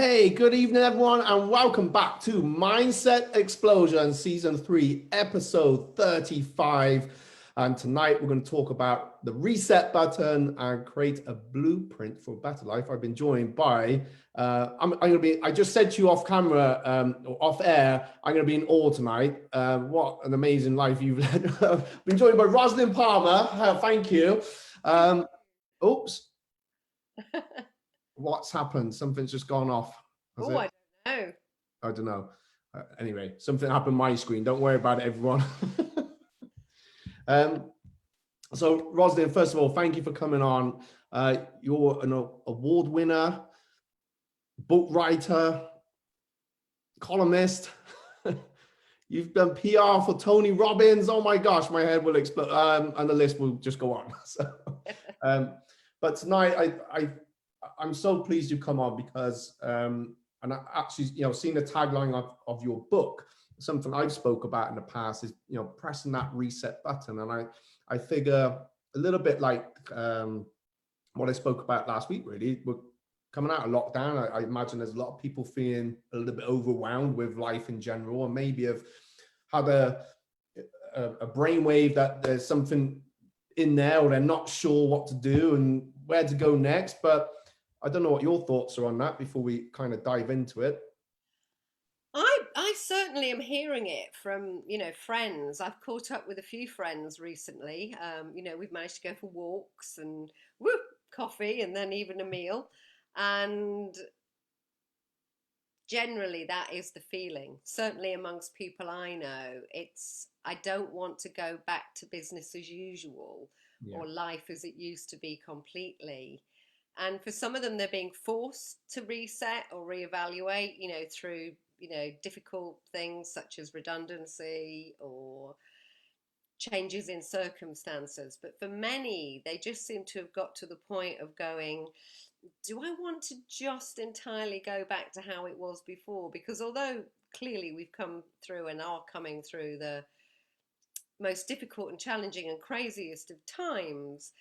Hey, good evening, everyone, and welcome back to Mindset Explosion Season 3, Episode 35. And tonight we're going to talk about the reset button and create a blueprint for a better life. I've been joined by, I just said to you off camera, or off air, I'm going to be in awe tonight. What an amazing life you've led. I've been joined by Rosalind Palmer. Thank you. Oops. What's happened? Something's just gone off. Oh, I don't know. I don't know. Anyway, something happened on my screen. Don't worry about it, everyone. So, Rosalind, first of all, thank you for coming on. You're an award winner, book writer, columnist. You've done PR for Tony Robbins. Oh my gosh, my head will explode. And the list will just go on. So, but tonight, I'm so pleased you come on because, and I actually, seeing the tagline of your book, something I've spoke about in the past is, pressing that reset button. And I figure a little bit like what I spoke about last week, really. We're coming out of lockdown. I imagine there's a lot of people feeling a little bit overwhelmed with life in general, and maybe have had a brainwave that there's something in there or they're not sure what to do and where to go next. But I don't know what your thoughts are on that before we kind of dive into it. I certainly am hearing it from, friends. I've caught up with a few friends recently. We've managed to go for walks and coffee and then even a meal. And generally that is the feeling. Certainly amongst people I know, I don't want to go back to business as usual or life as it used to be completely. And for some of them, they're being forced to reset or reevaluate, through, difficult things such as redundancy or changes in circumstances. But for many, they just seem to have got to the point of going, do I want to just entirely go back to how it was before? Because although clearly we've come through and are coming through the most difficult and challenging and craziest of times,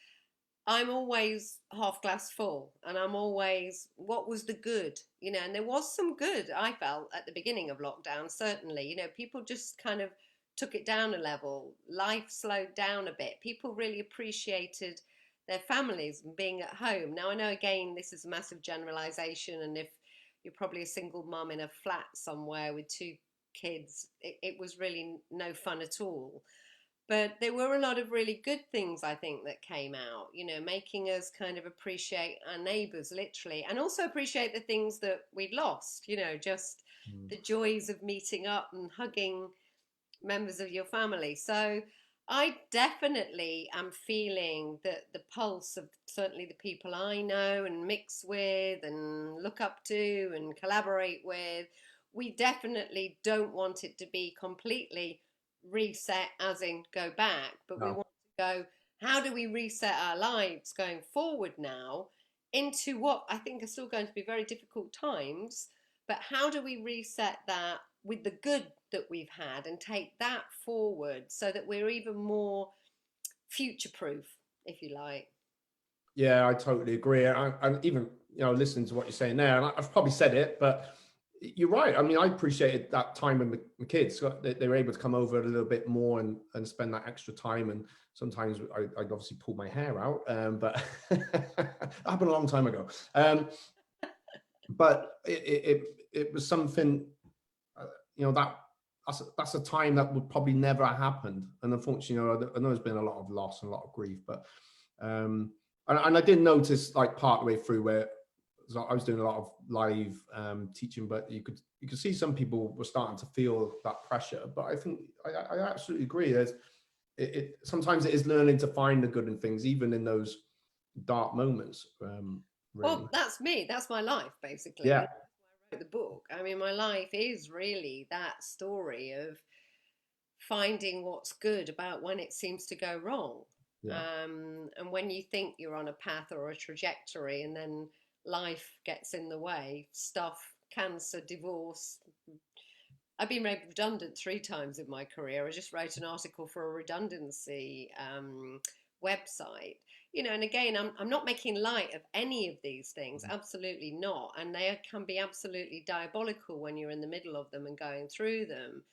I'm always half glass full, and I'm always, what was the good? And there was some good, I felt, at the beginning of lockdown, certainly. People just kind of took it down a level. Life slowed down a bit. People really appreciated their families and being at home. Now, I know, again, this is a massive generalization, and if you're probably a single mum in a flat somewhere with two kids, it was really no fun at all. But there were a lot of really good things, I think, that came out, making us kind of appreciate our neighbours, literally, and also appreciate the things that we'd lost, just the joys of meeting up and hugging members of your family. So I definitely am feeling that the pulse of certainly the people I know and mix with and look up to and collaborate with, we definitely don't want it to be completely reset as in go back, but we want to go, how do we reset our lives going forward now into what I think are still going to be very difficult times, but how do we reset that with the good that we've had and take that forward so that we're even more future proof, if you like. Yeah, I totally agree. And even, listening to what you're saying there, and I've probably said it, but you're right. I mean, I appreciated that time with my kids. They were able to come over a little bit more and spend that extra time. And sometimes I'd obviously pull my hair out, but that happened a long time ago. But it was something, that's a time that would probably never have happened. And unfortunately, I know there's been a lot of loss and a lot of grief, but and I did notice, like, part way through where I was doing a lot of live teaching, but you could see some people were starting to feel that pressure. But I think I absolutely agree. Sometimes it is learning to find the good in things, even in those dark moments. Really. Well, that's me. That's my life, basically. Yeah. I wrote the book. I mean, my life is really that story of finding what's good about when it seems to go wrong. Yeah. And when you think you're on a path or a trajectory and then life gets in the way, stuff, cancer, divorce. I've been made redundant 3 times in my career. I just wrote an article for a redundancy website. And again, I'm not making light of any of these things, absolutely not. And they can be absolutely diabolical when you're in the middle of them and going through them.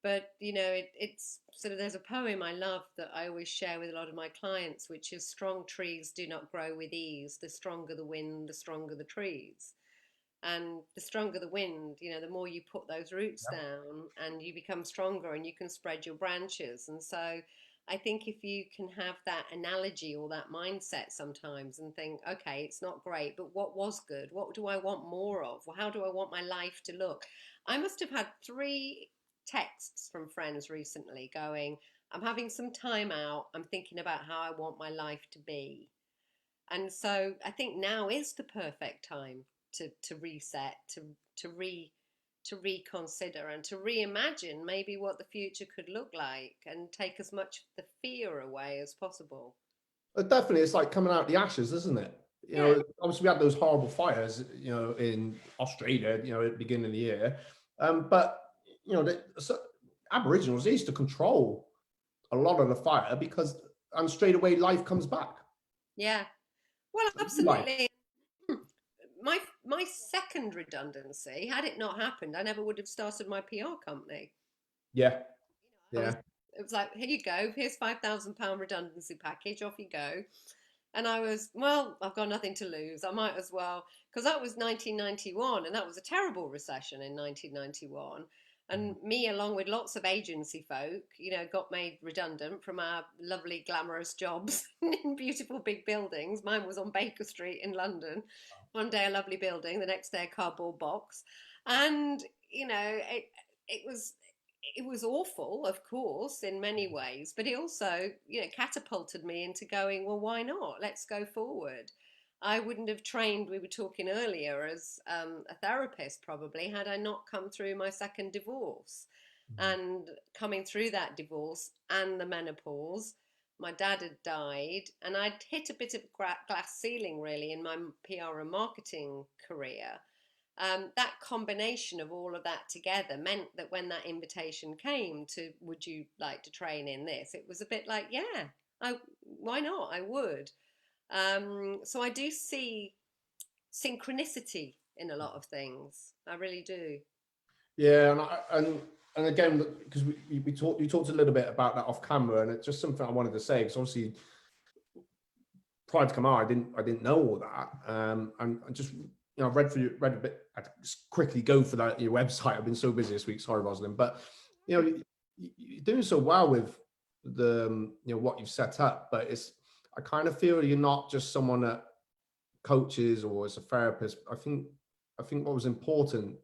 But it's sort of, there's a poem I love that I always share with a lot of my clients, which is, strong trees do not grow with ease. The stronger the wind, the stronger the trees. And the stronger the wind, the more you put those roots down, and you become stronger and you can spread your branches. And so I think if you can have that analogy or that mindset sometimes and think, okay, it's not great, but what was good? What do I want more of? Well, how do I want my life to look? I must have had 3 texts from friends recently going, I'm having some time out. I'm thinking about how I want my life to be. And so I think now is the perfect time to reset, to reconsider and to reimagine maybe what the future could look like, and take as much of the fear away as possible. Definitely, it's like coming out of the ashes, isn't it? Yeah. Obviously we had those horrible fires, in Australia, at the beginning of the year. But so Aboriginals, they used to control a lot of the fire and straight away life comes back. Yeah. Well, Life. absolutely. My second redundancy, had it not happened, I never would have started my PR company. Yeah, I was yeah. It was like, here you go, here's £5,000 redundancy package, off you go. And I was, well, I've got nothing to lose. I might as well, because that was 1991, and that was a terrible recession in 1991. And me, along with lots of agency folk, got made redundant from our lovely, glamorous jobs in beautiful big buildings. Mine was on Baker Street in London. One day a lovely building, the next day a cardboard box. And, it was it was awful, of course, in many ways, but it also, catapulted me into going, well, why not? Let's go forward. I wouldn't have trained, we were talking earlier, as a therapist probably, had I not come through my second divorce. And coming through that divorce and the menopause, my dad had died, and I'd hit a bit of glass ceiling really in my PR and marketing career. That combination of all of that together meant that when that invitation came to, would you like to train in this, it was a bit like, yeah, why not? I would. So I do see synchronicity in a lot of things. I really do. Yeah, and again, because you talked a little bit about that off camera, and it's just something I wanted to say, because obviously prior to come out, I didn't know all that, and I just I've read a bit. I just quickly go for that your website. I've been so busy this week. Sorry, Rosalind, but you're doing so well with the what you've set up, but I kind of feel you're not just someone that coaches or as a therapist. I think what was important,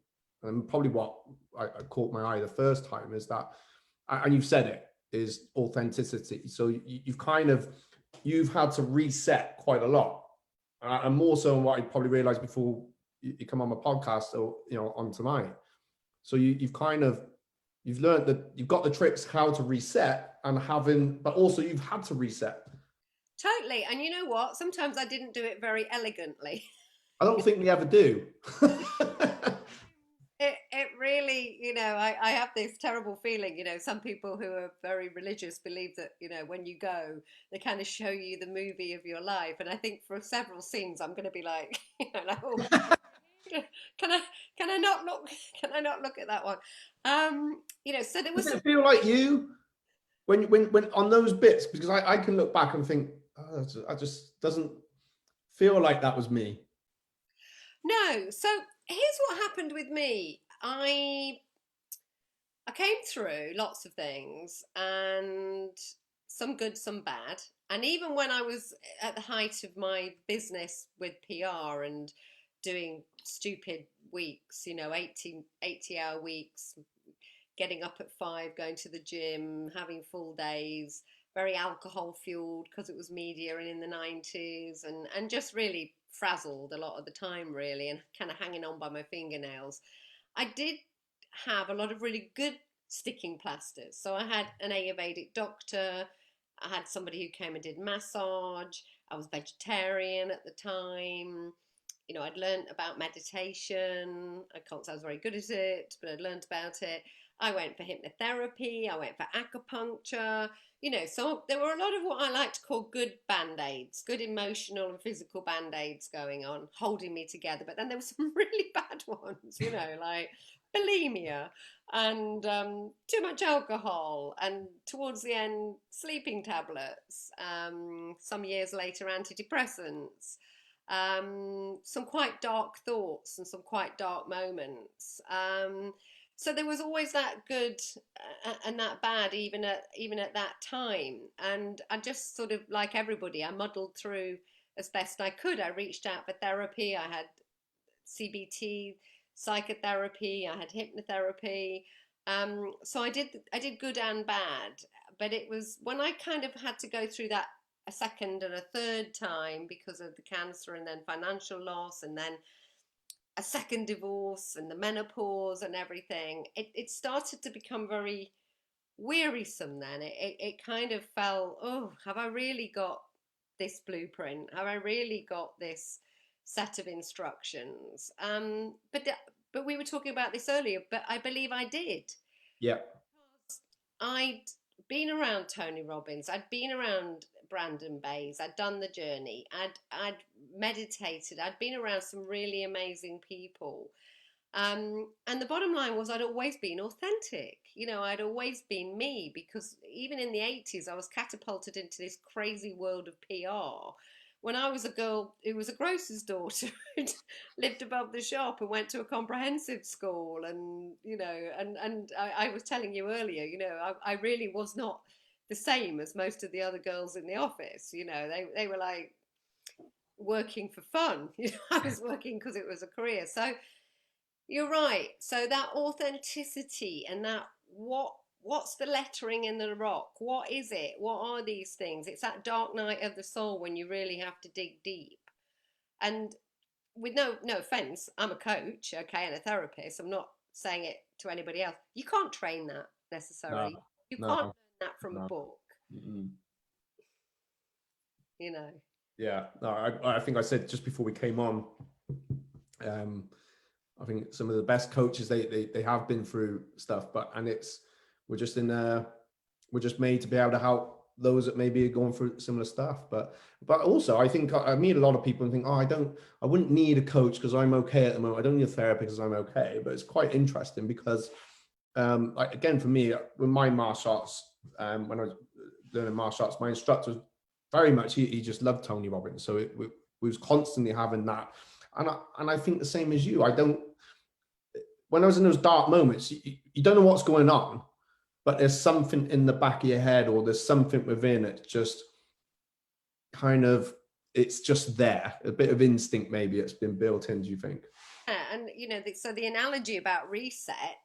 and probably what I caught my eye the first time, is that, and you've said it, is authenticity. So you've had to reset quite a lot, and more so than what I probably realized before you come on my podcast, or on tonight. So you've learned that you've got the tricks how to reset, but also you've had to reset. Totally. And you know what? Sometimes I didn't do it very elegantly. I don't think we ever do. It really, I have this terrible feeling, some people who are very religious believe that, when you go, they kind of show you the movie of your life. And I think for several scenes, I'm going to be like, like, oh, can I, can I not look, can I not look at that one? So there was Does some. it feel like you when on those bits? Because I can look back and think, oh, I just doesn't feel like that was me. No. So here's what happened with me. I came through lots of things, and some good, some bad. And even when I was at the height of my business with PR and doing stupid weeks, 80-hour weeks, getting up at 5, going to the gym, having full days, very alcohol fueled because it was media and in the 90s, and just really frazzled a lot of the time, really, and kind of hanging on by my fingernails. I did have a lot of really good sticking plasters. So I had an Ayurvedic doctor, I had somebody who came and did massage, I was vegetarian at the time. I'd learned about meditation. I can't say I was very good at it, but I'd learned about it. I went for hypnotherapy, I went for acupuncture, so there were a lot of what I like to call good band-aids, good emotional and physical band-aids going on, holding me together. But then there were some really bad ones, like bulimia and too much alcohol, and towards the end, sleeping tablets, some years later, antidepressants, some quite dark thoughts and some quite dark moments. So there was always that good and that bad, even at that time. And I just sort of, like everybody, I muddled through as best I could. I reached out for therapy. I had CBT, psychotherapy. I had hypnotherapy. So I did good and bad. But it was when I kind of had to go through that a second and a third time because of the cancer and then financial loss and then a second divorce and the menopause and everything, it started to become very wearisome then. It kind of felt, oh, have I really got this blueprint? Have I really got this set of instructions? But we were talking about this earlier, but I believe I did. Yeah. I'd been around Tony Robbins, I'd been around Brandon Bays, I'd done the journey, I'd meditated, I'd been around some really amazing people. And the bottom line was I'd always been authentic. I'd always been me, because even in the 80s, I was catapulted into this crazy world of PR. When I was a girl who was a grocer's daughter, who lived above the shop and went to a comprehensive school, and I was telling you earlier, I really was not the same as most of the other girls in the office. They were like working for fun. I was working because it was a career. So you're right. So that authenticity and that what's the lettering in the rock? What is it? What are these things? It's that dark night of the soul when you really have to dig deep. And with no offense, I'm a coach, okay, and a therapist. I'm not saying it to anybody else. You can't train that No, necessarily. You can't no, learn that from a no. book, Mm-mm. you know. Yeah, no, I think I said just before we came on, um, I think some of the best coaches they have been through stuff, and we're just we're just made to be able to help those that maybe are going through similar stuff. But also I think I meet a lot of people and think, oh, I wouldn't need a coach because I'm okay at the moment. I don't need a therapist because I'm okay. But it's quite interesting because like, again, for me, with my martial arts, when I was learning martial arts, my instructor was very much, he just loved Tony Robbins. So we was constantly having that. And I think the same as you. When I was in those dark moments, you don't know what's going on, but there's something in the back of your head, or there's something within it, just kind of, it's just there. A bit of instinct, maybe it's been built in, do you think? Yeah, and so the analogy about reset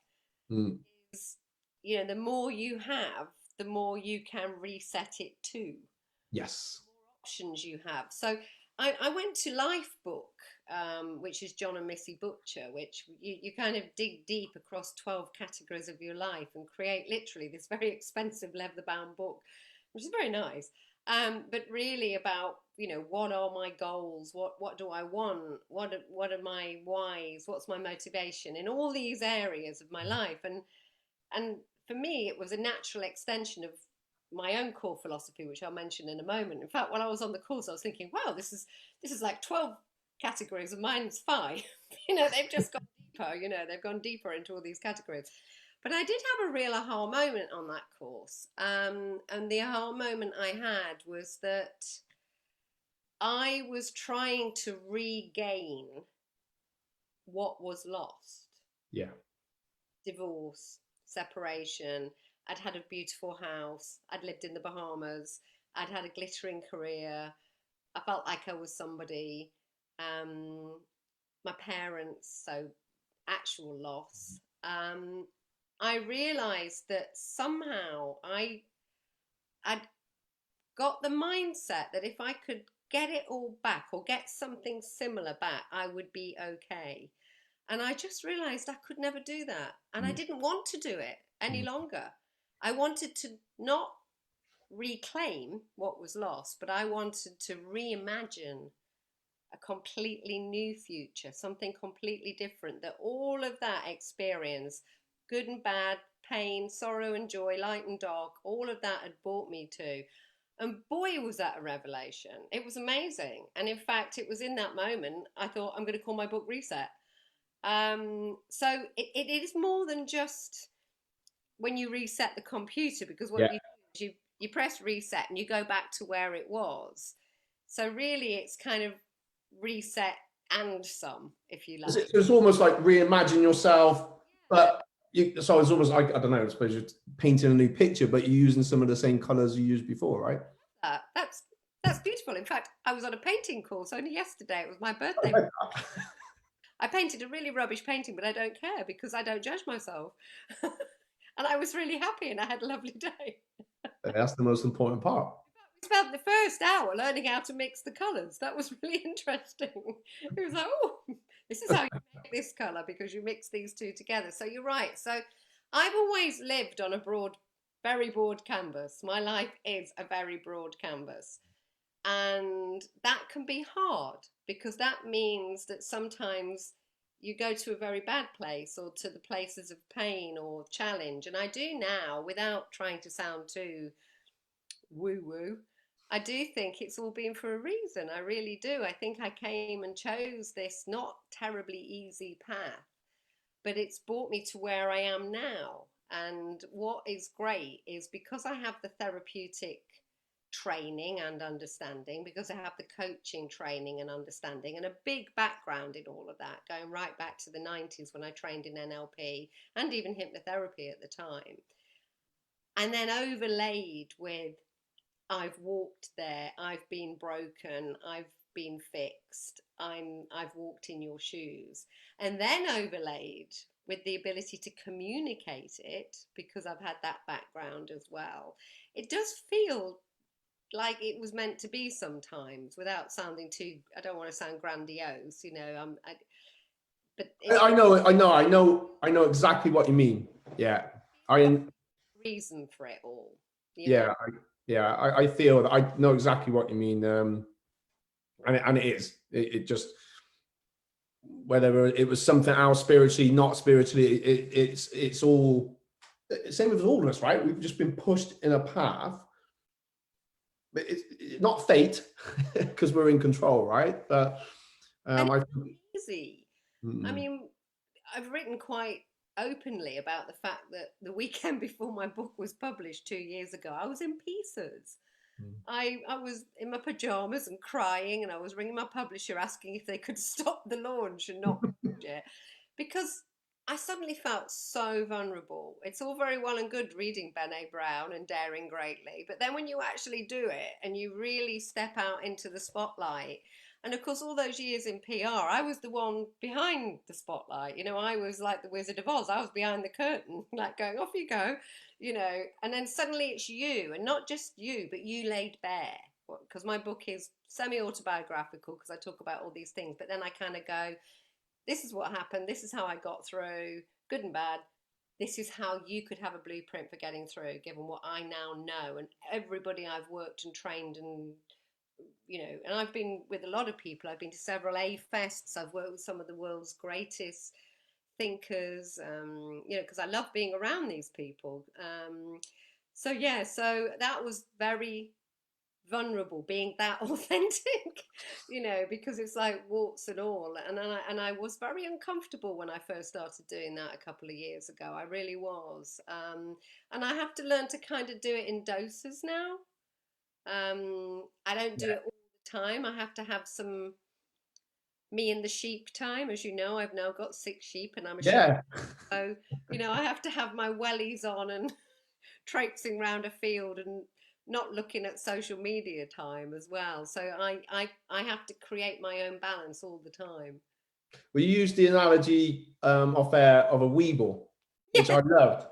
Mm. is, the more you have, the more you can reset it to. Yes. Options you have. So I went to Lifebook, which is John and Missy Butcher, which you kind of dig deep across 12 categories of your life and create literally this very expensive leather-bound book, which is very nice. But really about, what are my goals? What do I want? What are my whys? What's my motivation in all these areas of my life? And for me, it was a natural extension of my own core philosophy, which I'll mention in a moment. In fact, while I was on the course, I was thinking, wow, this is like 12 categories, and mine's 5. They've just gone deeper. They've gone deeper into all these categories. But I did have a real aha moment on that course, and the aha moment I had was that I was trying to regain what was lost. Yeah. Divorce, separation. I'd had a beautiful house. I'd lived in the Bahamas. I'd had a glittering career. I felt like I was somebody. My parents, so actual loss. I realized that somehow I'd got the mindset that if I could get it all back or get something similar back, I would be okay. And I just realized I could never do that. And I didn't want to do it any longer. I wanted to not reclaim what was lost, but I wanted to reimagine a completely new future, something completely different, that all of that experience, good and bad, pain, sorrow and joy, light and dark, all of that had brought me to. And boy, was that a revelation. It was amazing. And in fact, it was in that moment I thought, I'm going to call my book Reset. So it is more than just when you reset the computer, because what Yeah. you do is you press reset and you go back to where it was. So really, it's kind of reset and some, if you like. It's almost like reimagine yourself, but so it's almost like, I don't know, I suppose you're painting a new picture, but you're using some of the same colors you used before, right? That's beautiful. In fact, I was on a painting course only yesterday. It was my birthday. I painted a really rubbish painting, but I don't care because I don't judge myself. And I was really happy and I had a lovely day. That's the most important part. We spent the first hour learning how to mix the colours. That was really interesting. It was like, oh, this is how you make this colour because you mix these two together. So you're right. So I've always lived on a broad, very broad canvas. My life is a very broad canvas. And that can be hard because that means that sometimes you go to a very bad place or to the places of pain or challenge. And I do now, without trying to sound too woo woo, I do think it's all been for a reason. I really do. I think I came and chose this not terribly easy path, but it's brought me to where I am now. And what is great is because I have the therapeutic training and understanding, because I have the coaching training and understanding, and a big background in all of that, going right back to the 90s when I trained in NLP and even hypnotherapy at the time. And then overlaid with I've walked there, I've been broken, I've been fixed, I've walked in your shoes. And then overlaid with the ability to communicate it, because I've had that background as well. It does feel like it was meant to be sometimes, without sounding too, I don't want to sound grandiose, but I know exactly what you mean. Yeah. I reason for it all, yeah, I feel that I know exactly what you mean. And it is. It just, whether it was something else spiritually, not spiritually, it's all same with all of us, right? We've just been pushed in a path. But it's not fate because we're in control, right? But and it's easy. I mm, mean, I've written quite openly about the fact that the weekend before my book was published 2 years ago, I was in pieces. mm. I was in my pajamas and crying, and I was ringing my publisher asking if they could stop the launch and not publish it, because I suddenly felt so vulnerable. It's all very well and good reading Brené Brown and Daring Greatly, but then when you actually do it and you really step out into the spotlight, and of course, all those years in PR, I was the one behind the spotlight. I was like the Wizard of Oz. I was behind the curtain, like going, off you go, and then suddenly it's you, and not just you, but you laid bare. Because my book is semi-autobiographical, because I talk about all these things, but then I kind of go, this is what happened, this is how I got through, good and bad. This is how you could have a blueprint for getting through, given what I now know, and everybody I've worked and trained and and I've been with a lot of people. I've been to several A fests. I've worked with some of the world's greatest thinkers, because I love being around these people. So that was very vulnerable, being that authentic, because it's like warts and all. And I was very uncomfortable when I first started doing that a couple of years ago. I really was. And I have to learn to kind of do it in doses now. I don't do it all the time. I have to have some me and the sheep time. As you know, I've now got 6 sheep and I'm a sheep. Yeah. So, I have to have my wellies on and traipsing around a field and not looking at social media time as well. So I have to create my own balance all the time. We used the analogy off air of a Weeble, which I loved.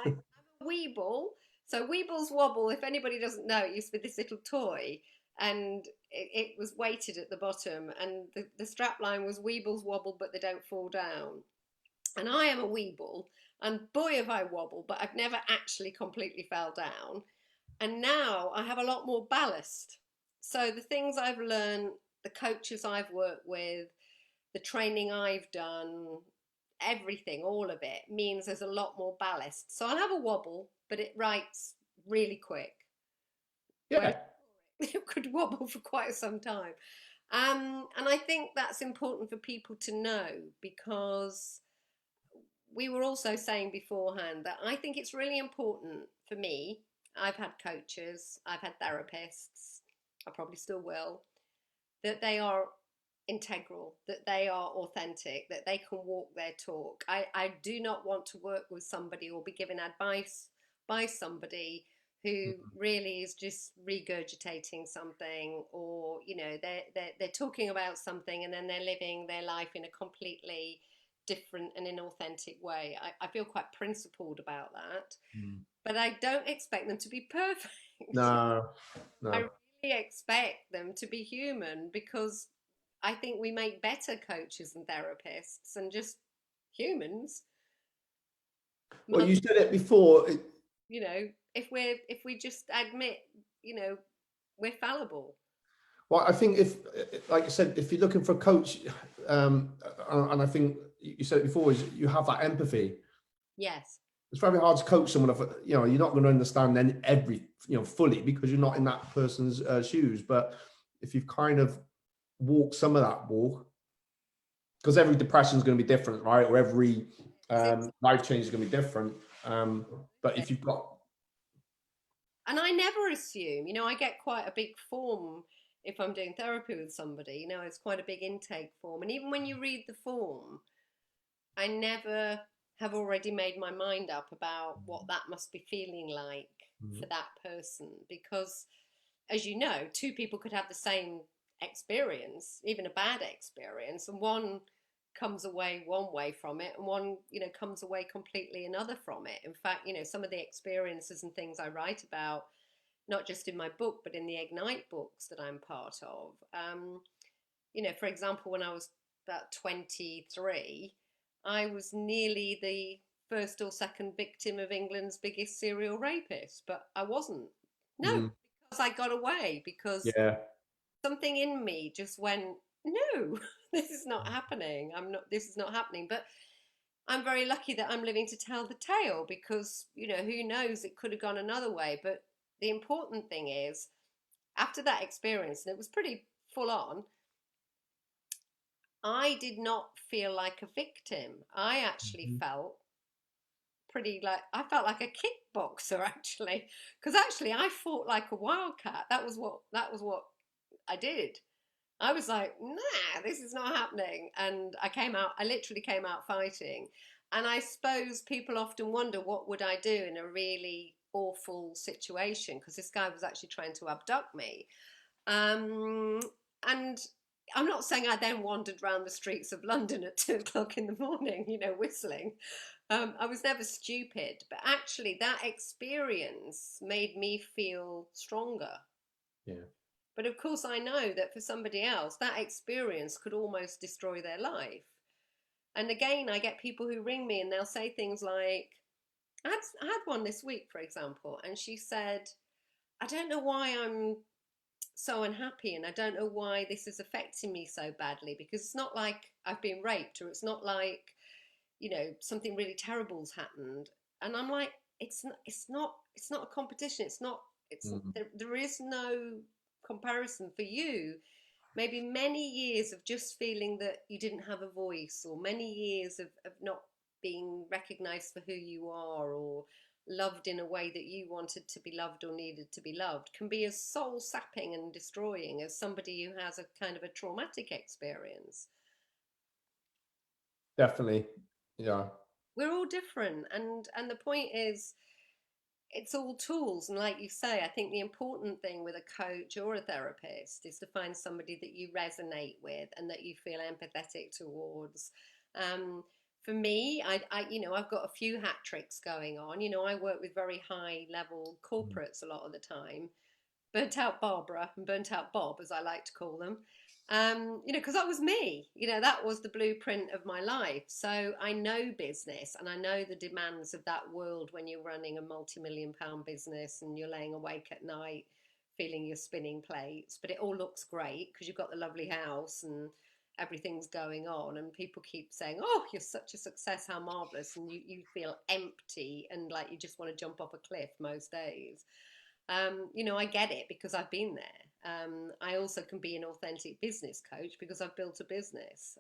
I'm a Weeble. So Weeble's Wobble, if anybody doesn't know, it used to be this little toy, and it was weighted at the bottom, and the strap line was Weeble's Wobble, but they don't fall down. And I am a Weeble, and boy have I wobbled, but I've never actually completely fell down. And now I have a lot more ballast. So the things I've learned, the coaches I've worked with, the training I've done, everything, all of it, means there's a lot more ballast. So I'll have a wobble, but it writes really quick. Whereas Yeah. it could wobble for quite some time. And I think that's important for people to know, because we were also saying beforehand that I think it's really important for me. I've had coaches, I've had therapists, I probably still will, that they are integral, that they are authentic, that they can walk their talk. I do not want to work with somebody or be given advice by somebody who really is just regurgitating something, or they're talking about something and then they're living their life in a completely different and inauthentic way. I feel quite principled about that, but I don't expect them to be perfect. No, I no. really expect them to be human, because I think we make better coaches and therapists and just humans. Well, you said it before. If we just admit, you know, we're fallible. Well, I think if, like I said, if you're looking for a coach, and I think you said it before, is you have that empathy. Yes. It's very hard to coach someone. You're not going to understand then fully, because you're not in that person's shoes. But if you've kind of walked some of that walk, because every depression is going to be different, right? Or every life change is going to be different. But if you've got, and I never assume, I get quite a big form if I'm doing therapy with somebody. It's quite a big intake form, and even when you read the form, I never have already made my mind up about what that must be feeling like for that person, because, as you know, two people could have the same experience, even a bad experience, and one comes away one way from it, and one comes away completely another from it. In fact, some of the experiences and things I write about, not just in my book but in the Ignite books that I'm part of, for example, when I was about 23, I was nearly the first or second victim of England's biggest serial rapist, but I wasn't. No, because I got away, because yeah, something in me just went, no, this is not happening. This is not happening. But I'm very lucky that I'm living to tell the tale, because, who knows, it could have gone another way. But the important thing is, after that experience, and it was pretty full on, I did not feel like a victim. I actually felt I felt like a kickboxer, actually, because actually I fought like a wildcat. That was what I did. I was like, nah, this is not happening. And I literally came out fighting. And I suppose people often wonder, what would I do in a really awful situation? Because this guy was actually trying to abduct me. And I'm not saying I then wandered around the streets of London at 2 o'clock in the morning, whistling. I was never stupid, but actually that experience made me feel stronger. yeah, But of course, I know that for somebody else, that experience could almost destroy their life. And again, I get people who ring me and they'll say things like, I had one this week, for example, and she said, I don't know why I'm so unhappy, and I don't know why this is affecting me so badly, because it's not like I've been raped, or it's not like, something really terrible's happened. And I'm like, it's not a competition. There is no comparison for you. Maybe many years of just feeling that you didn't have a voice, or many years of not being recognized for who you are, or loved in a way that you wanted to be loved or needed to be loved, can be as soul sapping and destroying as somebody who has a kind of a traumatic experience. definitely. Yeah. We're all different, and the point is, it's all tools. And like you say, I think the important thing with a coach or a therapist is to find somebody that you resonate with and that you feel empathetic towards. For me, I've got a few hat tricks going on. I work with very high level corporates a lot of the time, burnt out Barbara and burnt out Bob, as I like to call them. Because that was me. That was the blueprint of my life. So I know business, and I know the demands of that world when you're running a multi-million-pound business and you're laying awake at night feeling you're spinning plates. But it all looks great because you've got the lovely house and everything's going on, and people keep saying, oh, you're such a success, how marvelous, and you feel empty and like you just want to jump off a cliff most days. You know, I get it because I've been there. I also can be an authentic business coach because I've built a business.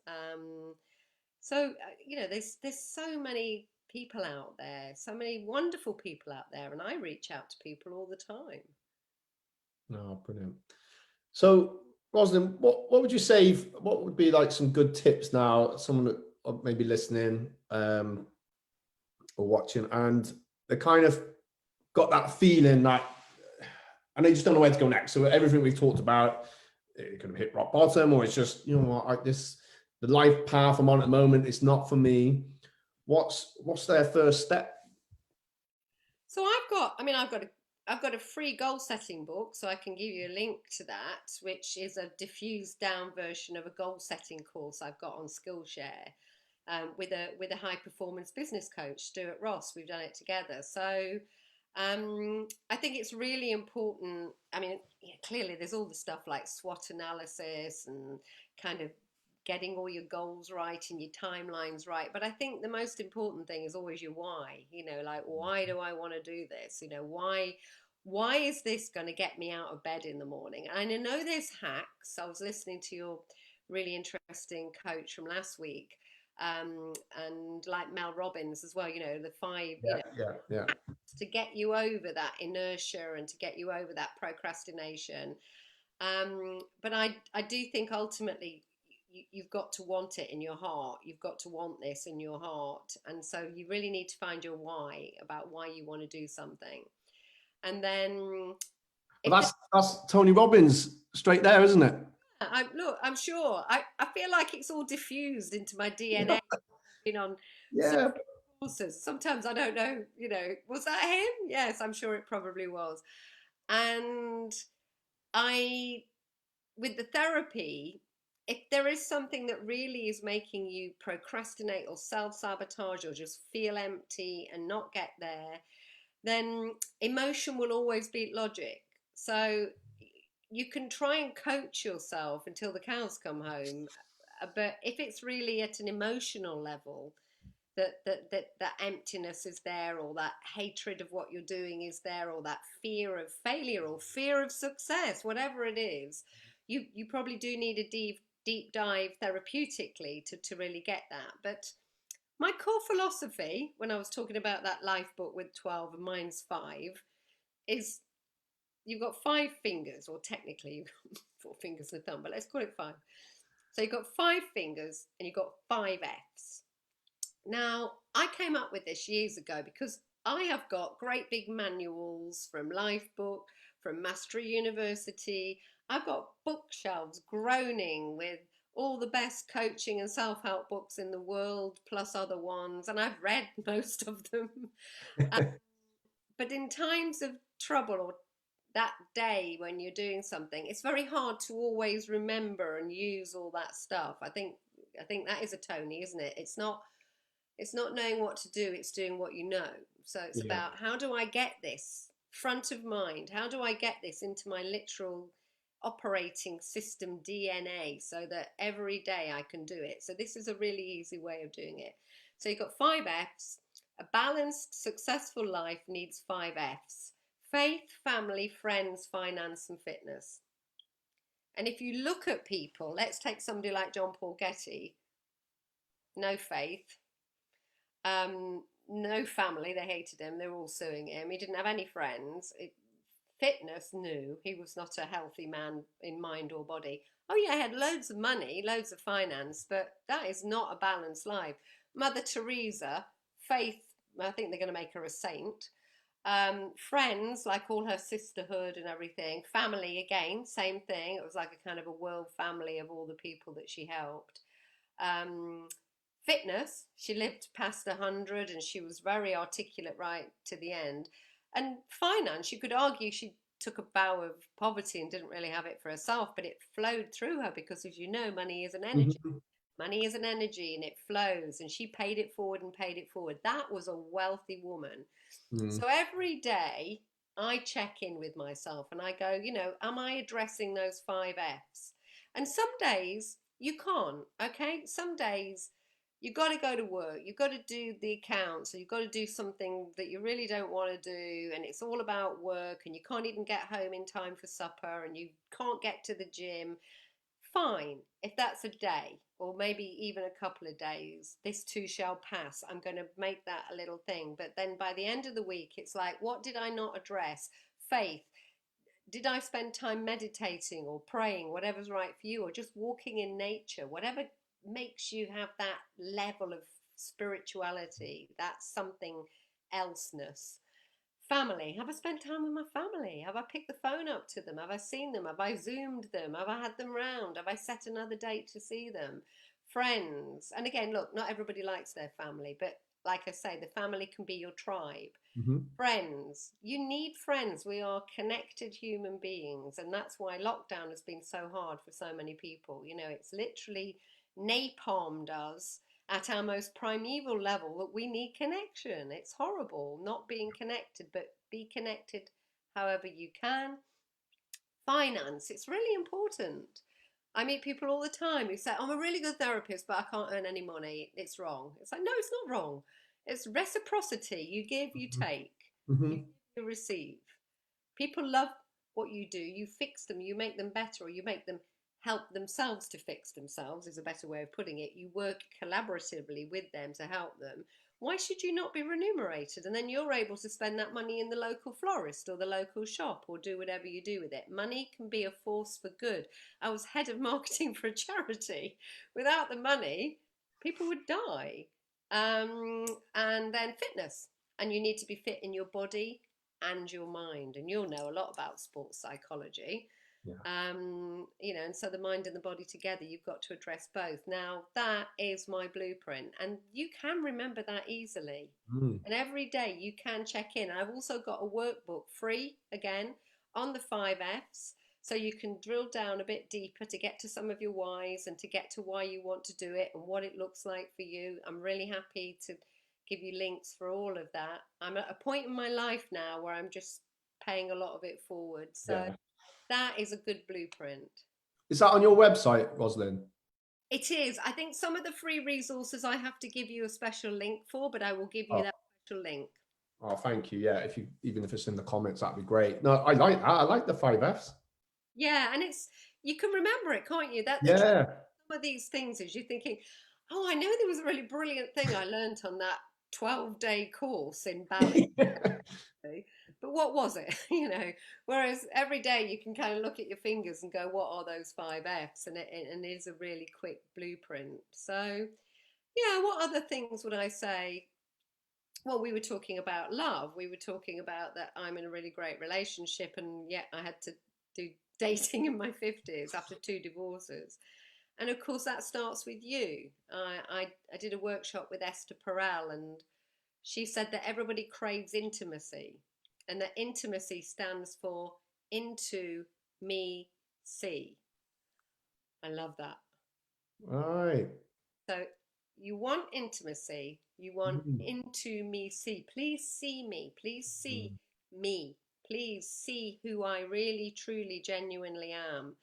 You know, there's so many people out there, so many wonderful people out there, and I reach out to people all the time. No, brilliant. So, Rosalind, what would you say? What would be like some good tips now? Someone that maybe listening or watching, and they kind of got that feeling that, and they just don't know where to go next. So everything we've talked about, it could have hit rock bottom, or it's just, you know what, the life path I'm on at the moment, it's not for me. What's their first step? So I've got a free goal setting book, so I can give you a link to that, which is a diffused down version of a goal setting course I've got on Skillshare, with a high performance business coach, Stuart Ross. We've done it together. So I think it's really important. I mean, yeah, clearly there's all the stuff like SWOT analysis and kind of getting all your goals right and your timelines right. But I think the most important thing is always your why. You know, like, why do I want to do this? You know, why is this going to get me out of bed in the morning? And I know there's hacks. I was listening to your really interesting coach from last week, and like Mel Robbins as well. You know, the five. You know, to get you over that inertia and to get you over that procrastination. But I do think ultimately you've got to want it in your heart. You've got to want this in your heart. And so you really need to find your why, about why you want to do something. And then that's Tony Robbins straight there, isn't it? I'm sure. I feel like it's all diffused into my DNA. Been on so Yeah. courses. Sometimes I don't know, you know, was that him? Yes, I'm sure it probably was. And I, with the therapy, if there is something that really is making you procrastinate or self-sabotage or just feel empty and not get there, then emotion will always beat logic. So you can try and coach yourself until the cows come home, but if it's really at an emotional level, that emptiness is there, or that hatred of what you're doing is there, or that fear of failure or fear of success, whatever it is, you probably do need a deep dive therapeutically to really get that. But my core philosophy, when I was talking about that life book with 12 and mine's 5, is you've got 5 fingers, or technically you've got 4 fingers and a thumb, but let's call it 5. So you've got 5 fingers and you've got 5 Fs. Now, I came up with this years ago because I have got great big manuals from Lifebook, from Mastery University. I've got bookshelves groaning with all the best coaching and self-help books in the world, plus other ones, and I've read most of them. But in times of trouble, or that day when you're doing something, it's very hard to always remember and use all that stuff. I think that is a Tony, isn't it? It's not knowing what to do, it's doing what you know. So it's about, how do I get this front of mind? How do I get this into my literal operating system DNA so that every day I can do it? So this is a really easy way of doing it. So you've got 5 Fs. A balanced, successful life needs 5 Fs: faith, family, friends, finance, and fitness. And if you look at people, let's take somebody like John Paul Getty, no faith, no family, they hated him, they were all suing him, he didn't have any friends. Fitness, no, he was not a healthy man in mind or body. Oh yeah, he had loads of money, loads of finance, but that is not a balanced life. Mother Teresa, faith, I think they're going to make her a saint. Friends, like all her sisterhood and everything. Family, again, same thing, it was like a kind of a world family of all the people that she helped. um, Fitness, she lived past 100 and she was very articulate right to the end. And finance, you could argue she took a vow of poverty and didn't really have it for herself, but it flowed through her because, as you know, money is an energy. Mhm. Money is an energy and it flows, and she paid it forward and paid it forward. That was a wealthy woman. Mm. So every day I check in with myself and I go, am I addressing those 5 Fs? And some days You can't, okay? Some days you've got to go to work, you've got to do the accounts, or you've got to do something that you really don't want to do, and it's all about work, and you can't even get home in time for supper, and you can't get to the gym. Fine, if that's a day, or maybe even a couple of days, this too shall pass. I'm going to make that a little thing. But then by the end of the week, it's like, what did I not address? Faith. Did I spend time meditating or praying, whatever's right for you, or just walking in nature, whatever makes you have that level of spirituality, that something elseness. Family. Have I spent time with my family? Have I picked the phone up to them? Have I seen them? Have I Zoomed them? Have I had them round? Have I set another date to see them? Friends. And again, look, not everybody likes their family, but like I say, the family can be your tribe. Mm-hmm. Friends. You need friends. We are connected human beings. And that's why lockdown has been so hard for so many people. You know, it's literally napalmed us at our most primeval level that we need connection. It's horrible not being connected, but be connected however you can. Finance, it's really important. I meet people all the time who say, I'm a really good therapist, but I can't earn any money. It's wrong. It's like, no, it's not wrong. It's reciprocity. You give, you take, Mm-hmm. you give, you receive. People love what you do. You fix them, you make them better, or you make them help themselves to fix themselves, is a better way of putting it. You work collaboratively with them to help them. Why should you not be remunerated? And then you're able to spend that money in the local florist or the local shop, or do whatever you do with it. Money can be a force for good. I was head of marketing for a charity. Without the money, people would die. And then fitness. And you need to be fit in your body and your mind. And you'll know a lot about sports psychology. Yeah. You know, and so the mind and the body together, you've got to address both. Now, that is my blueprint, and you can remember that easily. Mm. And every day you can check in. I've also got a workbook free again on the 5Fs, so you can drill down a bit deeper to get to some of your whys and to get to why you want to do it and what it looks like for you. I'm really happy to give you links for all of that. I'm at a point in my life now where I'm just paying a lot of it forward. So Yeah. that is a good blueprint. Is that on your website, Rosalind? It is. I think some of the free resources I have to give you a special link for, but I will give you Oh, that special link. oh, thank you. Yeah, if you, even if it's in the comments, that'd be great. No, I like that. I like the 5Fs. Yeah, and it's, you can remember it, can't you? That the trouble Yeah. with some of these things is you're thinking, oh, I know there was a really brilliant thing I learned on that 12-day course in ballet. But what was it? You know, whereas every day you can kind of look at your fingers and go, what are those 5Fs? And it is a really quick blueprint. So, yeah, what other things would I say? Well, we were talking about love. We were talking about that I'm in a really great relationship, and yet I had to do dating in my 50s after 2 divorces. And of course, that starts with you. I did a workshop with Esther Perel, and she said that everybody craves intimacy, and that intimacy stands for into me see. I love that. All right. So you want intimacy, you want Mm. into me see. Please see me. Please see Mm. me. Please see who I really, truly, genuinely am.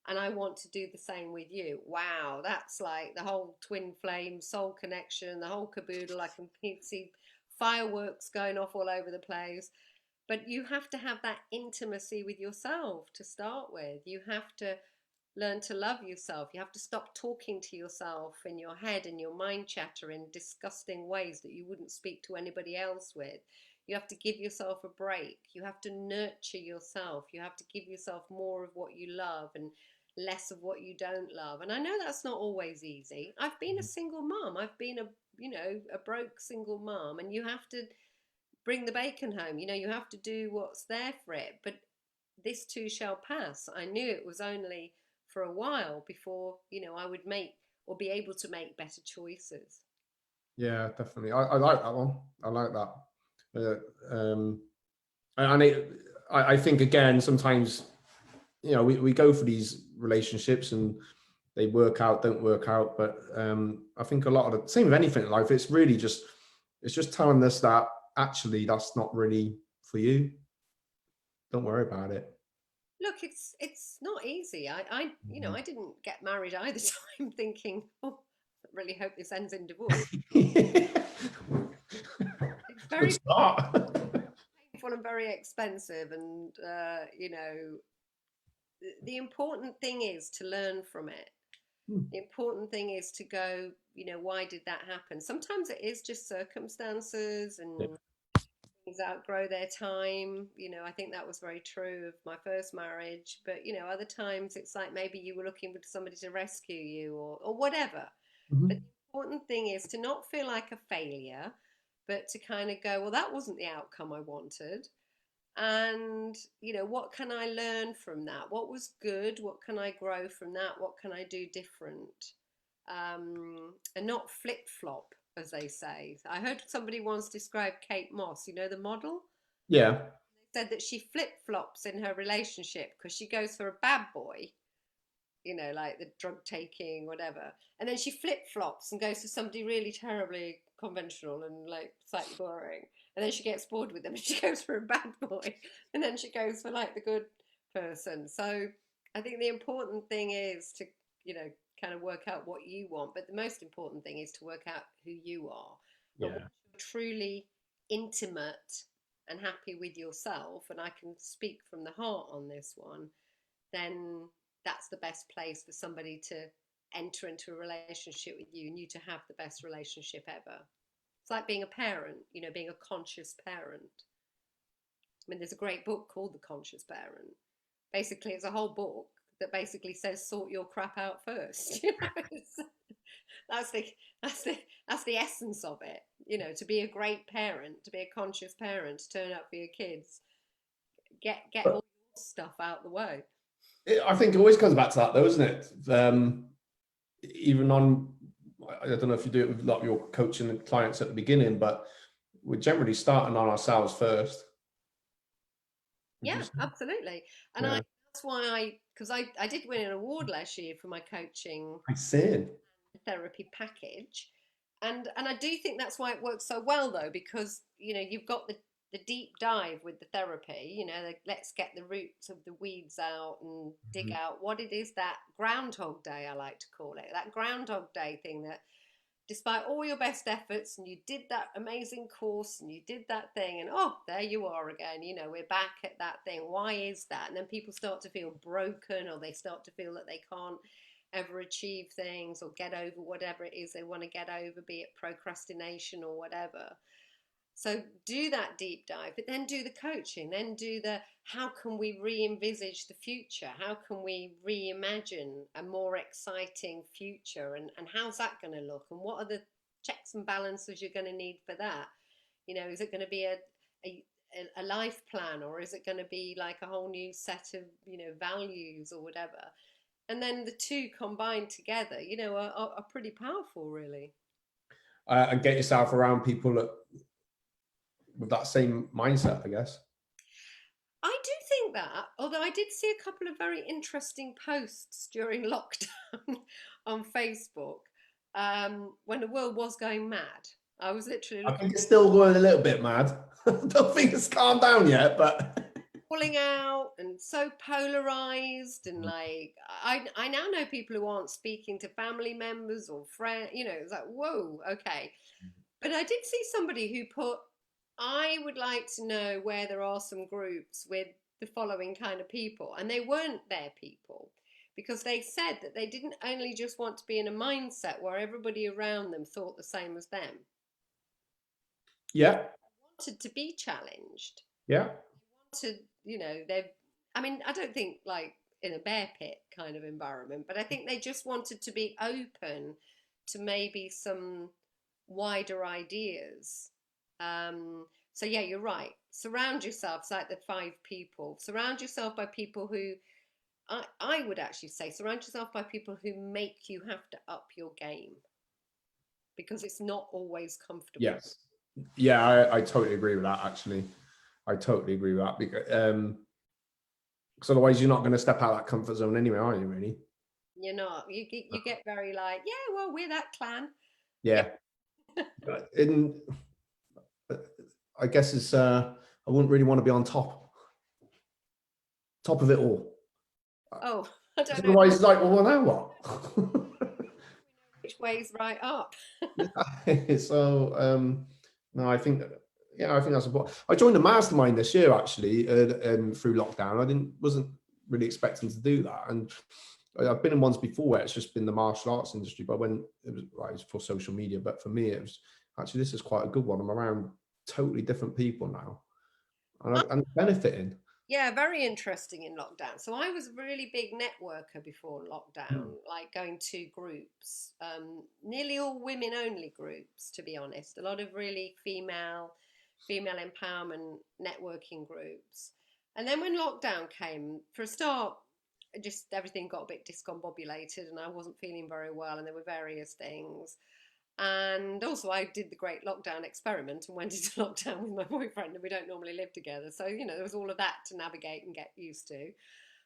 And I want to do the same with you. Wow, that's like the whole twin flame, soul connection, the whole caboodle. I can see fireworks going off all over the place. But you have to have that intimacy with yourself to start with. You have to learn to love yourself. You have to stop talking to yourself in your head and your mind chatter in disgusting ways that you wouldn't speak to anybody else with. You have to give yourself a break. You have to nurture yourself. You have to give yourself more of what you love and less of what you don't love. And I know that's not always easy. I've been a single mom. I've been a broke single mom, and you have to bring the bacon home. You know, you have to do what's there for it. But this too shall pass. I knew it was only for a while before, I would make or be able to make better choices. Yeah, definitely. I like that one. I like that. Um, and I think again, sometimes, we go for these relationships and they work out, don't work out. But I think a lot of the same with anything in life, it's really it's just telling us that actually that's not really for you. Don't worry about it. Look, it's not easy. I you know, I didn't get married either time thinking, oh, I really hope this ends in divorce. It's Good very start. painful and very expensive, and you know, the important thing is to learn from it. The important thing is to go, you know, why did that happen? Sometimes it is just circumstances Yeah. and things outgrow their time. You know, I think that was very true of my first marriage. But, you know, other times it's like maybe you were looking for somebody to rescue you or whatever. But Mhm. the important thing is to not feel like a failure, but to kind of go, well, that wasn't the outcome I wanted. And, you know, what can I learn from that? What was good? What can I grow from that? What can I do different? And not flip flop, as they say. I heard somebody once describe Kate Moss, you know, the model. Yeah. Said that she flip flops in her relationship because she goes for a bad boy, you know, like the drug taking, whatever. And then she flip flops and goes for somebody really terribly conventional and like slightly boring. And then she gets bored with them and she goes for a bad boy. And then she goes for like the good person. So I think the important thing is to, you know, kind of work out what you want. But the most important thing is to work out who you are. And once Yeah. you're truly intimate and happy with yourself, and I can speak from the heart on this one, then that's the best place for somebody to enter into a relationship with you and you to have the best relationship ever. It's like being a parent, you know, being a conscious parent. I mean, there's a great book called The Conscious Parent. Basically, it's a whole book that basically says sort your crap out first. You know, that's the that's the that's the essence of it. You know, to be a great parent, to be a conscious parent, to turn up for your kids, get all But your stuff out the way. I think it always comes back to that, though, isn't it? Even on, I don't know if you do it with a lot of your coaching and clients at the beginning, but we're generally starting on ourselves first. Would you Yeah, say? absolutely. And Yeah. that's why because I did win an award last year for my coaching I see. therapy package. And I do think that's why it works so well though, because you know, you've got the deep dive with the therapy, you know, let's get the roots of the weeds out and dig Mhm. out what it is, that groundhog day, I like to call it, that groundhog day thing, that despite all your best efforts and you did that amazing course and you did that thing and oh, there you are again, you know, we're back at that thing. Why is that? And then people start to feel broken, or they start to feel that they can't ever achieve things or get over whatever it is they want to get over, be it procrastination or whatever. So do that deep dive, but then do the coaching, then do the how can we re-envisage the future? How can we reimagine a more exciting future? And how's that going to look? And what are the checks and balances you're going to need for that? You know, is it going to be a, a life plan, or is it going to be like a whole new set of, you know, values or whatever? And then the two combined together, you know, are pretty powerful, really. And get yourself around people that, with that same mindset, I guess. I do think that, although I did see a couple of very interesting posts during lockdown on Facebook, when the world was going mad. I was literally I looking, think it's still going a little bit mad. I don't think it's calmed down yet, but falling out and so polarized, and like I now know people who aren't speaking to family members or friends. You know, it's like whoa, okay. But I did see somebody who put, I would like to know where there are some groups with the following kind of people. And they weren't their people, because they said that they didn't only just want to be in a mindset where everybody around them thought the same as them. They yeah, wanted to be challenged. yeah. To, you know, they've, I mean, I don't think like in a bear pit kind of environment, but I think they just wanted to be open to maybe some wider ideas. So yeah, you're right. Surround yourself, it's like the five people. Surround yourself by people who, I would actually say, surround yourself by people who make you have to up your game, because it's not always comfortable. Yes. Yeah, I totally agree with that, actually. I totally agree with that, because otherwise you're not going to step out of that comfort zone anyway, are you, really? You're not. You get very like, yeah, well, we're that clan. Yeah. Yeah. And I guess it's, I wouldn't really want to be on top top of it all. Oh, I don't know Otherwise, it's like, well, now what? which way's right up. So, no, I think, yeah, I think that's important. I joined a mastermind this year actually through lockdown. Wasn't really expecting to do that, and I've been in ones before where it's just been the martial arts industry, but when it was right for social media, but for me, it was actually, this is quite a good one. I'm around totally different people now, and I'm benefiting. Yeah, very interesting in lockdown. So I was a really big networker before lockdown, like going to groups, nearly all women only groups, to be honest. A lot of really female empowerment networking groups. And then when lockdown came, for a start, just everything got a bit discombobulated and I wasn't feeling very well and there were various things. And also, I did the great lockdown experiment and went into lockdown with my boyfriend, and we don't normally live together. So, there was all of that to navigate and get used to,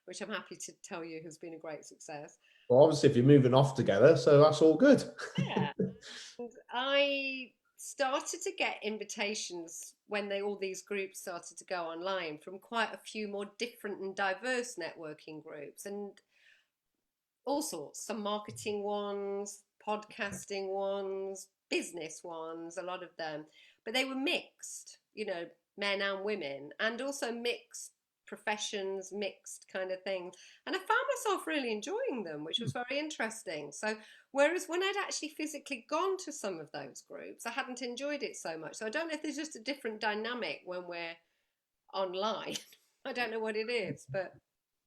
which I'm happy to tell you has been a great success. Well, obviously, if you're moving off together, so that's all good. Yeah. And I started to get invitations when all these groups started to go online from quite a few more different and diverse networking groups. And all sorts, some marketing ones, podcasting ones, business ones, a lot of them. But they were mixed, men and women, and also mixed professions, mixed kind of things. And I found myself really enjoying them, which was very interesting. So, whereas when I'd actually physically gone to some of those groups, I hadn't enjoyed it so much. So, I don't know if there's just a different dynamic when we're online. I don't know what it is, but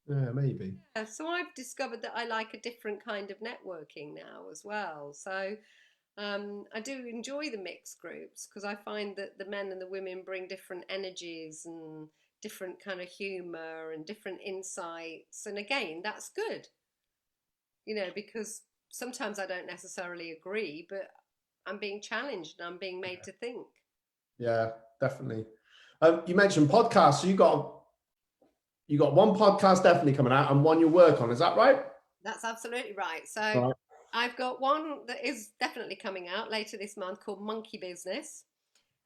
Yeah, maybe. yeah, so I've discovered that I like a different kind of networking now as well. So I do enjoy the mixed groups because I find that the men and the women bring different energies and different kind of humor and different insights. And again, that's good, because sometimes I don't necessarily agree, but I'm being challenged and I'm being made to think. Yeah, definitely. You mentioned podcasts. So you got one podcast definitely coming out and one you work on. Is that right? That's absolutely right. So Right. I've got one that is definitely coming out later this month called Monkey Business.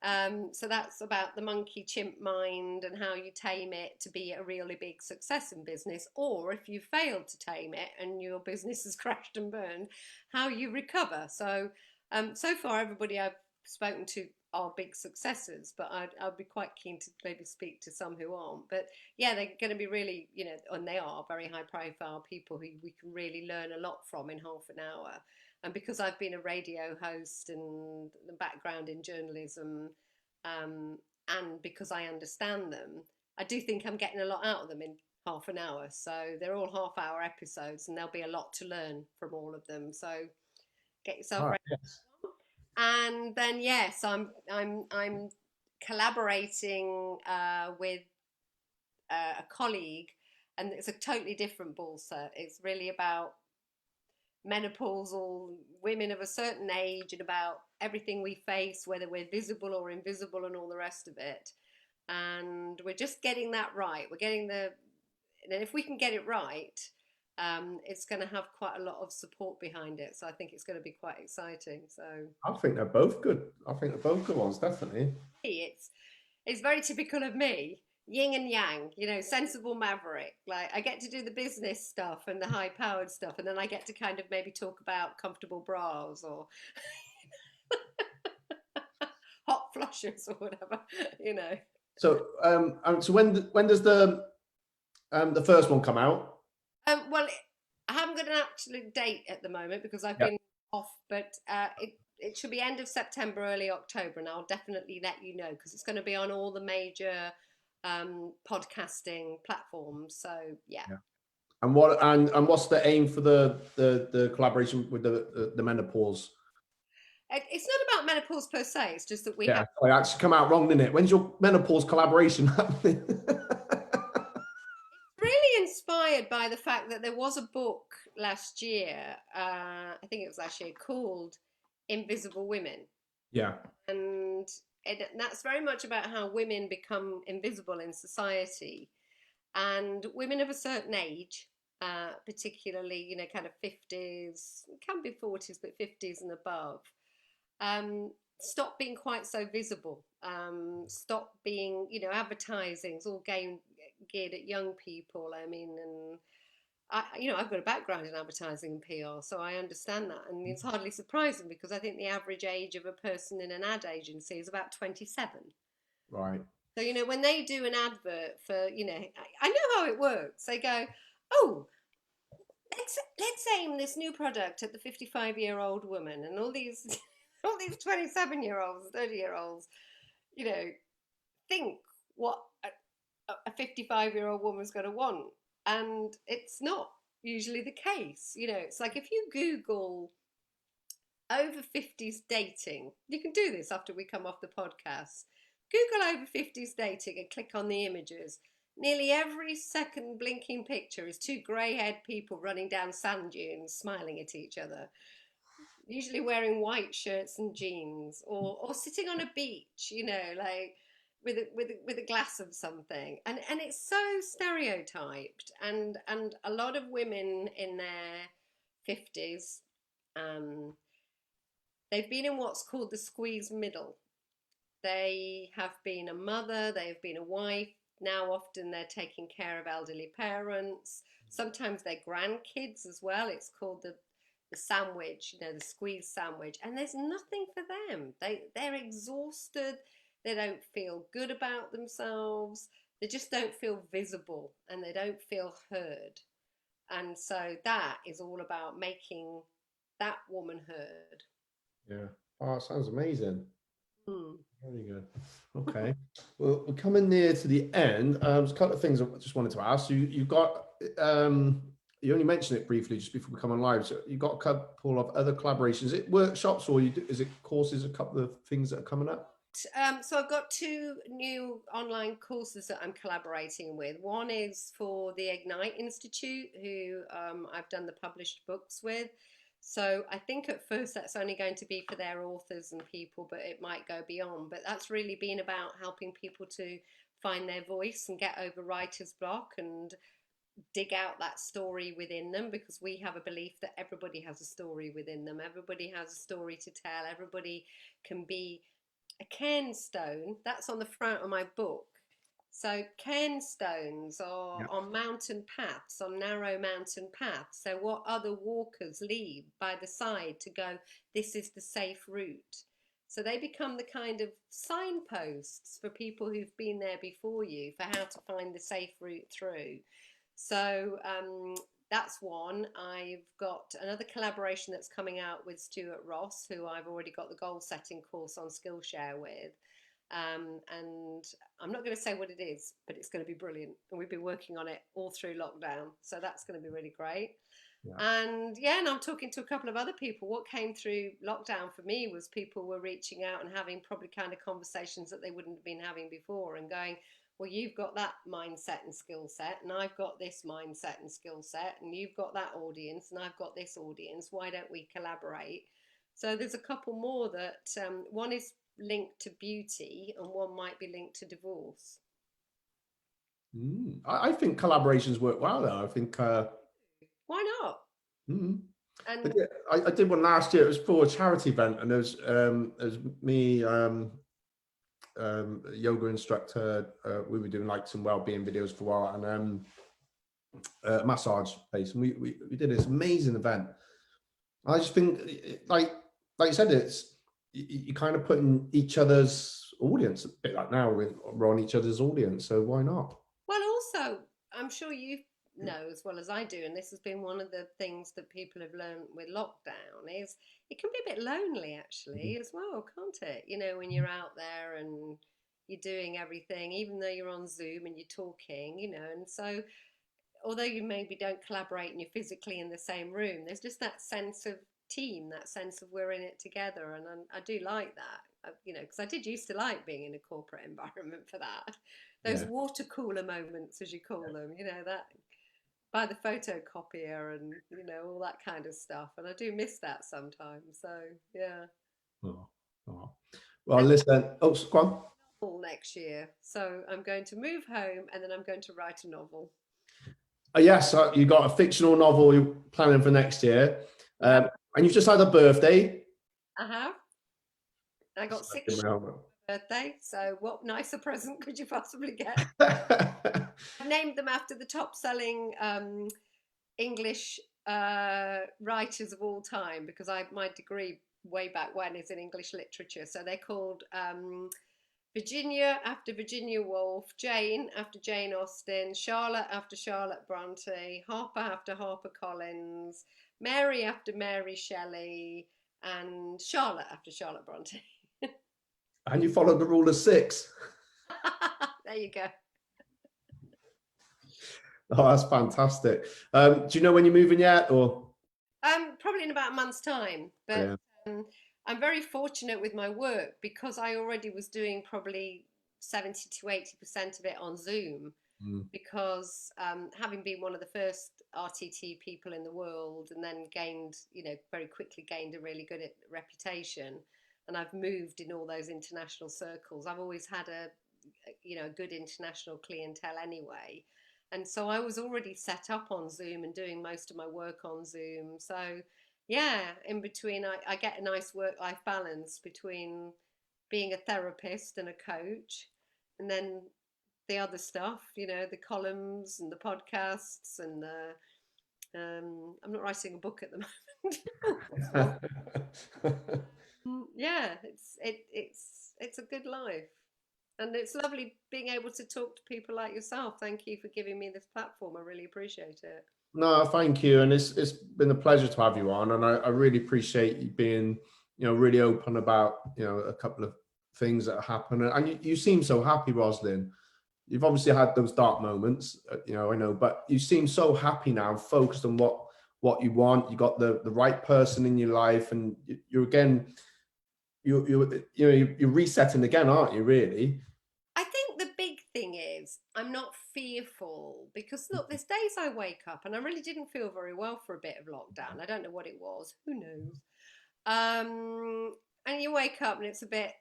So that's about the monkey chimp mind and how you tame it to be a really big success in business, or if you failed to tame it and your business has crashed and burned, how you recover. So far, everybody I've spoken to are big successes, but I'd be quite keen to maybe speak to some who aren't. But yeah, they're going to be really, and they are very high profile people who we can really learn a lot from in half an hour. And because I've been a radio host and the background in journalism, and because I understand them, I do think I'm getting a lot out of them in half an hour. So they're all half-hour episodes, and there'll be a lot to learn from all of them. So get yourself All right. ready. Yes. And then yes, I'm collaborating with a colleague, and it's a totally different ball set. It's really about menopausal women of a certain age and about everything we face, whether we're visible or invisible, and all the rest of it. And we're just getting that right. And if we can get it right, it's going to have quite a lot of support behind it. So I think it's going to be quite exciting. So I think they're both good. I think they're both good ones, definitely. it's very typical of me, yin and yang, sensible maverick. Like I get to do the business stuff and the high powered stuff, and then I get to kind of maybe talk about comfortable bras or hot flushes or whatever, So when does the first one come out? Well, I haven't got an actual date at the moment because I've Yeah. been off, but it should be end of September, early October, and I'll definitely let you know because it's going to be on all the major podcasting platforms. So yeah. Yeah. And what's the aim for the collaboration with the menopause? It's not about menopause per se. It's just that we Yeah, have I actually come out wrong, didn't it? When's your menopause collaboration happening? really inspired by the fact that there was a book last year. I think it was last year called Invisible Women, Yeah. and that's very much about how women become invisible in society, and women of a certain age, particularly kind of 50s, can be 40s, but 50s and above, stop being quite so visible, stop being, advertising's all geared at young people. I mean, and I've got a background in advertising and PR, so I understand that. And it's hardly surprising because I think the average age of a person in an ad agency is about 27. Right. So, when they do an advert for, I know how it works. They go, oh, let's aim this new product at the 55-year-old woman, and all these all these 27-year-olds, 30-year-olds, you know, think what a 55-year-old woman's going to want, and it's not usually the case. It's like if you Google over 50s dating, you can do this after we come off the podcast. Google over 50s dating and click on the images. Nearly every second blinking picture is two grey-haired people running down sand dunes, smiling at each other, usually wearing white shirts and jeans, or sitting on a beach, like with a glass of something. And it's so stereotyped. And a lot of women in their 50s, they've been in what's called the squeeze middle. They have been a mother, they've been a wife. Now often they're taking care of elderly parents. Sometimes they're grandkids as well. It's called the sandwich, the squeeze sandwich. And there's nothing for them. They're exhausted. They don't feel good about themselves. They just don't feel visible, and they don't feel heard. And so that is all about making that woman heard. Yeah. Oh, it sounds amazing. Mm. Very good. Okay. Well, we're coming near to the end. There's a couple of things I just wanted to ask. You've got, you only mentioned it briefly just before we come on live. So you've got a couple of other collaborations. Is it workshops, or is it courses, a couple of things that are coming up? So I've got two new online courses that I'm collaborating with. One is for the Ignite Institute, who I've done the published books with. So I think at first that's only going to be for their authors and people, but it might go beyond. But that's really been about helping people to find their voice and get over writer's block and dig out that story within them, because we have a belief that everybody has a story within them. Everybody has a story to tell. Everybody can be a cairnstone. That's on the front of my book. So cairnstones are on mountain paths, on narrow mountain paths. So what other walkers leave by the side to go, this is the safe route. So they become the kind of signposts for people who've been there before you for how to find the safe route through. So that's one. I've got another collaboration that's coming out with Stuart Ross, who I've already got the goal setting course on Skillshare with. And I'm not going to say what it is, but it's going to be brilliant. And we've been working on it all through lockdown. So that's going to be really great. Yeah. And I'm talking to a couple of other people. What came through lockdown for me was people were reaching out and having probably kind of conversations that they wouldn't have been having before, and going, well, you've got that mindset and skill set, and I've got this mindset and skill set, and you've got that audience, and I've got this audience. Why don't we collaborate? So there's a couple more that one is linked to beauty and one might be linked to divorce. I think collaborations work well though. I think why not? And I did one last year. It was for a charity event, and there was me, yoga instructor. We were doing like some well-being videos for a while, and massage place, and we did this amazing event. I just think, like you said, it's you kind of put in each other's audience, a bit like now we're on each other's audience, so why not? Well, also, I'm sure you know as well as I do, and this has been one of the things that people have learned with lockdown, is it can be a bit lonely actually as well, can't it? When you're out there and you're doing everything, even though you're on Zoom and you're talking, and so although you maybe don't collaborate and you're physically in the same room, there's just that sense of team, that sense of we're in it together. And I do like that, because I did used to like being in a corporate environment for that. Those water cooler moments, as you call them, that by the photocopier and, all that kind of stuff. And I do miss that sometimes. So, yeah. Oh. Well, listen, go on. Next year. So I'm going to move home and then I'm going to write a novel. Yes, you got a fictional novel you're planning for next year. And you've just had a birthday. I have. I got 6 birthday. So what nicer present could you possibly get? I've named them after the top selling English writers of all time, because my degree way back when is in English literature. So they're called Virginia after Virginia Woolf, Jane after Jane Austen, Charlotte after Charlotte Bronte, Harper after Harper Collins, Mary after Mary Shelley, and Charlotte after Charlotte Bronte. And you followed the rule of 6. There you go. Oh, that's fantastic. Do you know when you're moving yet, or? Probably in about a month's time, but Yeah. I'm very fortunate with my work because I already was doing probably 70 to 80% of it on Zoom, because having been one of the first RTT people in the world, and then gained, very quickly gained a really good reputation, and I've moved in all those international circles. I've always had a good international clientele anyway. And so I was already set up on Zoom and doing most of my work on Zoom. So yeah, in between, I get a nice work-life balance between being a therapist and a coach, and then the other stuff, the columns and the podcasts, and I'm not writing a book at the moment. Yeah, it's a good life. And it's lovely being able to talk to people like yourself. Thank you for giving me this platform. I really appreciate it. No, thank you. And it's been a pleasure to have you on. And I really appreciate you being, really open about, a couple of things that happen. And you seem so happy, Roslyn. You've obviously had those dark moments, I know, but you seem so happy now, focused on what you want. You got the right person in your life, and you're again, you're resetting again, aren't you, really? I think the big thing is I'm not fearful, because look, there's days I wake up and I really didn't feel very well for a bit of lockdown. I don't know what it was. Who knows? And you wake up and it's a bit,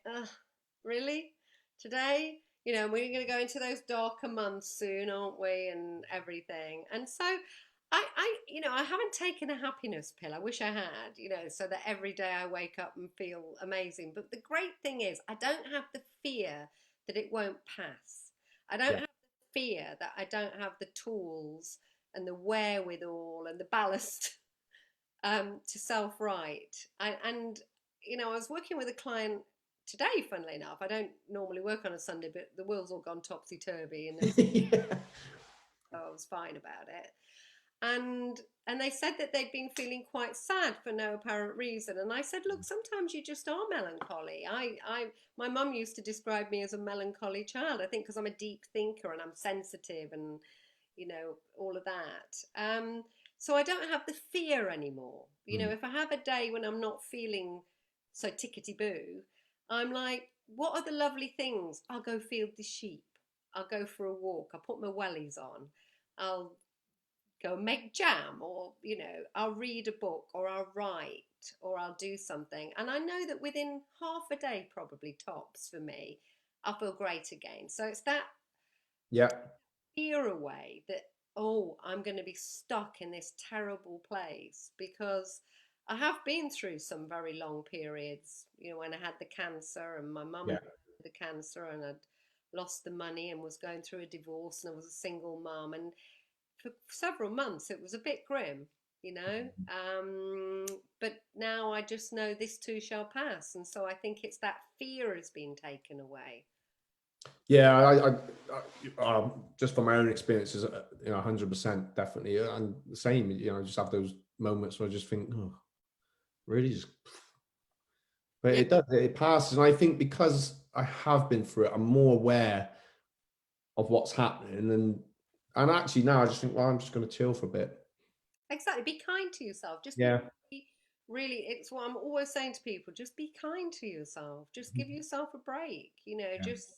really? Today? We're going to go into those darker months soon, aren't we? And everything. And so I haven't taken a happiness pill. I wish I had, so that every day I wake up and feel amazing. But the great thing is I don't have the fear that it won't pass. I don't have the fear that I don't have the tools and the wherewithal and the ballast to self-write. And I was working with a client today, funnily enough. I don't normally work on a Sunday, but the world's all gone topsy-turvy, and Yeah. so I was fine about it. And they said that they'd been feeling quite sad for no apparent reason. And I said, look, sometimes you just are melancholy. My mum used to describe me as a melancholy child, I think, because I'm a deep thinker and I'm sensitive and, all of that. So I don't have the fear anymore. If I have a day when I'm not feeling so tickety-boo, I'm like, what are the lovely things? I'll go field the sheep. I'll go for a walk. I'll put my wellies on. I'll go make jam, or I'll read a book, or I'll write, or I'll do something, and I know that within half a day, probably tops for me, I'll feel great again. So it's that fear away that, oh, I'm going to be stuck in this terrible place, because I have been through some very long periods, when I had the cancer, and my mum had the cancer, and I'd lost the money and was going through a divorce, and I was a single mum, and for several months it was a bit grim, but now I just know this too shall pass, and so I think it's that fear has been taken away. Yeah, I just from my own experiences, 100% definitely, and the same. I just have those moments where I just think, oh, really, just. But it does, it passes, and I think because I have been through it, I'm more aware of what's happening, and actually now I just think, well, I'm just going to chill for a bit. Exactly. Be kind to yourself. Just be really, it's what I'm always saying to people, just be kind to yourself. Just give yourself a break, just,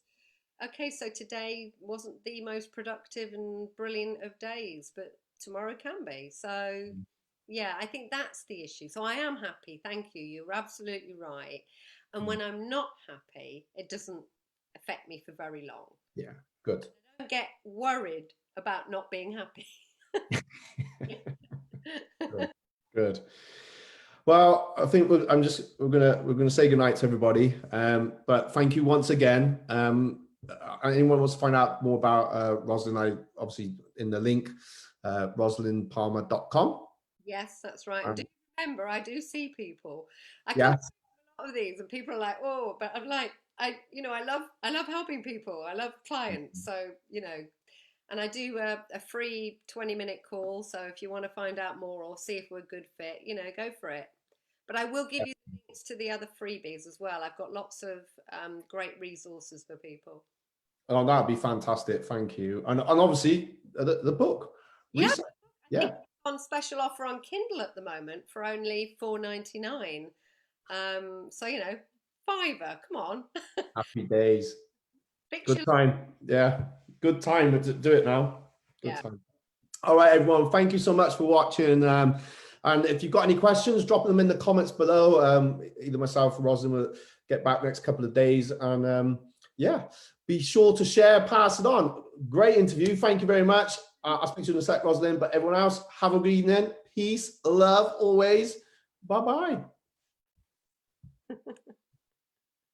okay, so today wasn't the most productive and brilliant of days, but tomorrow can be. So yeah, I think that's the issue. So I am happy. Thank you. You're absolutely right. And when I'm not happy, it doesn't affect me for very long. Yeah, good. I don't get worried about not being happy. Good. Well, I think we're gonna say goodnight to everybody. But thank you once again. Anyone wants to find out more about Rosalind, I obviously in the link, rosalindpalmer.com. Yes, that's right. And do remember, I do see people. I come Yes. to a lot of these, and people are like, "Oh," but I'm like, I love helping people. I love clients. So, and I do a free 20-minute call. So if you want to find out more or see if we're a good fit, go for it. But I will give you links to the other freebies as well. I've got lots of great resources for people. Oh, that'd be fantastic. Thank you. And obviously the book. Yeah, I think Yeah. it's on special offer on Kindle at the moment for only $4.99. So fiver, come on. Happy days. Good Fiction. time. Yeah. Good time to do it now. Good Yeah. time. All right, everyone. Thank you so much for watching. And if you've got any questions, drop them in the comments below. Either myself or Rosalind will get back next couple of days. And yeah, be sure to share, pass it on. Great interview. Thank you very much. I'll speak to you in a sec, Rosalind. But everyone else, have a good evening. Peace, love, always. Bye-bye.